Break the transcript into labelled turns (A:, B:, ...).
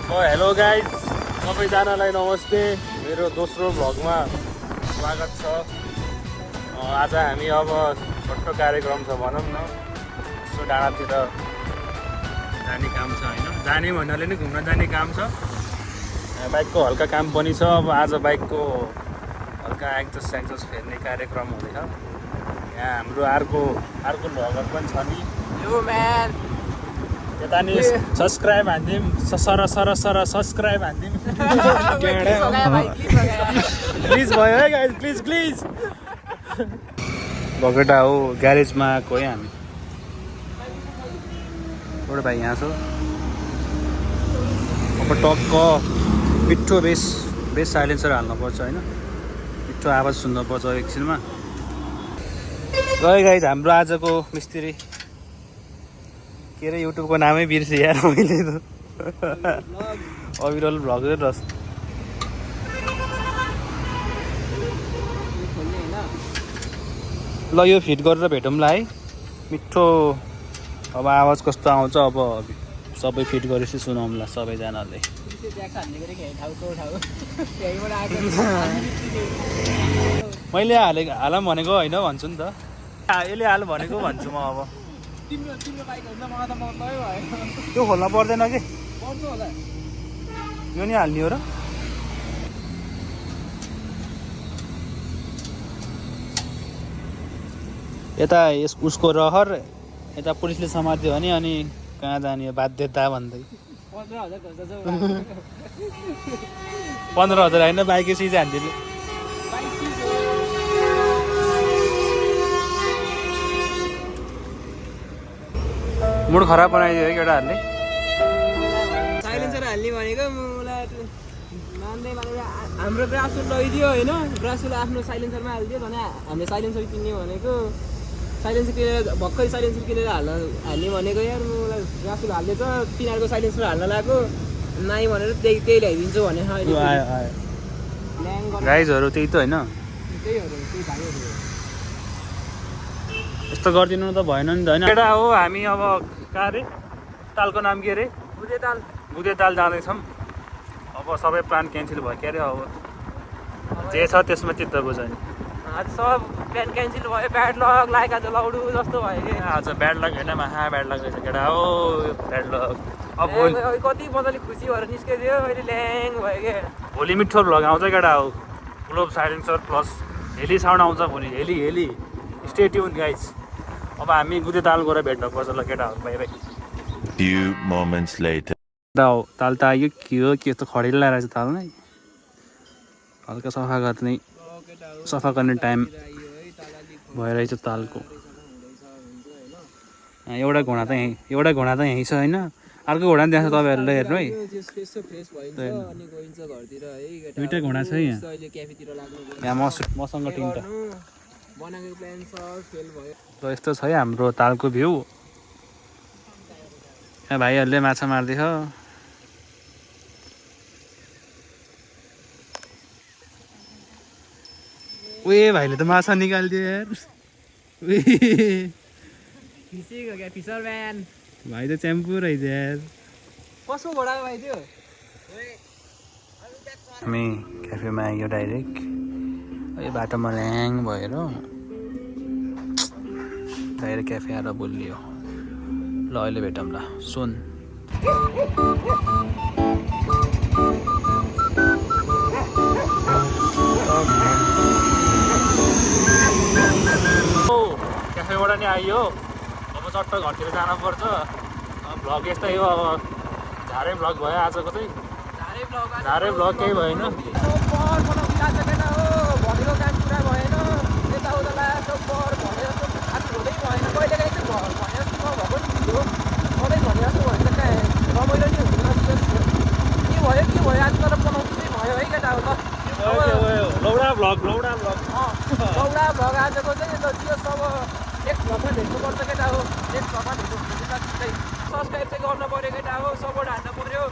A: Hello guys, सबैजनालाई नमस्ते। मेरो दोस्रो भ्लगमा स्वागत छ। आज हामी अब छोटो कार्यक्रम छ भनौँ न, यसो डाँडातिर जाने काम छ होइन, जाने भन्नाले नै घुम्न जाने काम छ। बाइकको हल्का काम पनि छ। अब आज बाइकको हल्का एक्जस्ट फेर्ने कार्यक्रम हुँदैछ। यहाँ हाम्रो अर्को भ्लगर पनि छ नि।
B: यो म्यान
A: यता नि सब्सक्राइब हान्दिउँ, सर सब्सक्राइब हान्दिउँ। प्लिज भयो है गाइज, प्लिज बगेटा हो ग्यारेजमा आएको है हामी। एउटा भाइ यहाँ छ। अब टक्क मिठो बेस साइलेन्सर हाल्नुपर्छ होइन, मिठो आवाज सुन्नुपर्छ एकछिनमा। गयो गाइज हाम्रो आजको मिस्त्री, के अरे युट्युबको नामै बिर्सेँ यार मैले त। अविरल भ्लग रस ल यो फिट गरेर भेटौँला है। मिठो अब आवाज कस्तो आउँछ अब सबै फिट गरेपछि सुनाउँला सबैजनाले। मैले हालौँ भनेको होइन भन्छु नि त, यसले हाल भनेको भन्छु म। अब त्यो खोल्न पर्दैन कि, यो नि हाल्ने हो र। यता उसको रहर, यता पुलिसले समात्यो भने अनि कहाँ जाने बाध्यता भन्दै। 15,000 होइन, बाइकै सिज हान्दियो। मुड खराब बनाइदियो है केटाहरूले।
B: साइलेन्सर हाल्ने भनेको मलाई मान्दै हाम्रो ब्रासुल लैदियो होइन, ब्रासुल आफ्नो साइलेन्सरमा हालिदियो भने हामीले साइलेन्सर किन्ने भनेको, साइलेन्सर किनेर भर्खरै साइलेन्सर किनेर हाल्ने भनेको यार मलाई ब्रासुल हाल्दैछ, तिनीहरूको साइलेन्सर हाल्न लाग्यो नाइ भनेर त्यही ल्याइदिन्छु भने
A: गाइजहरू त्यही त होइन, यस्तो गरिदिनु त भएन नि त होइन। केटा हो हामी अब कहाँ अरे तालको नाम के अरे, बुधेताल जाँदैछौँ। अब सबै प्लान क्यान्सल भयो के अरे। अब जे छ त्यसमा चित्त बुझ्यो नि।
B: आज सब प्लान क्यान्सल भयो, ब्याड लक लाइक आज लौडु जस्तो भयो कि।
A: आज ब्याड लक होइन, महा ब्याड लक रहेछ केटा हो, ब्याड लक। अब
B: कति मजाले खुसी भएर निस्किदियो, अहिले ल्याङ भयो कि।
A: भोलि मिठो भ्लग आउँछ केटा हो, ग्लोब साइलेन्सर प्लस हेली साउन्ड आउँछ भोलि। हेली स्टे ट्युन गाइज। अब हामी गुदेताल गएर भेट्न पर्छ ल केटाहरू, bye bye.
C: Few moments later.
A: ताल त आयो, के हो के त खडेल लगाएर चाहिँ ताल नै हल्का सफा गर्ने टाइम भइरहेछ तालको। एउटा घोडा त यहीँ छ होइन, अर्को घोडा पनि त्यहाँ छ, तपाईँहरूले हेर्नु है। दुइटा घोडा छ यहाँ, मसँग तिनवटा। र यस्तो छ है हाम्रो तालको भ्यू। यहाँ भाइहरूले माछा मार्दैछ। उयो भाइले त माछा निकालिदियो यार। भाइ त च्याम्पु रहेछ यार।
B: कसको घोडा भाइ त्यो?
A: हामी क्याफेमा आयो डाइरेक्ट, यो बाटोमा ल्याङ भएर डाइरेक्ट क्याफे आएर बोलियो। ल अहिले भेटौँला सुन। क्याफेबाट नि आइयो, अब चट्ट घरतिर जानुपर्छ। भ्लग यस्तै हो, अब झारे भ्लग भयो आजको चाहिँ। झारे भ्लग केही भएन।
B: भनेको काम पुरा भएन, यताउता लाग्यो पर भने जस्तो आज हुँदै भएन। कहिले काहीँ चाहिँ भने जस्तो नभएको नि थियो, सधैँ भने जस्तो भयो त कहाँ रमाइलो नि हुँदैन। के भयो आज तर बनाउनु चाहिँ भयो है केटा हो त।
A: लौडा भ्लग
B: लौडा भ्लग आजको चाहिँ त्यो सब नेक्स्ट भ्लगमा भेट्नुपर्छ केटा हो। नेक्स्ट भ्लगमा भेट्नु सब्सक्राइब चाहिँ गर्नु पऱ्यो केटा हो, सपोर्ट हान्नु पऱ्यो।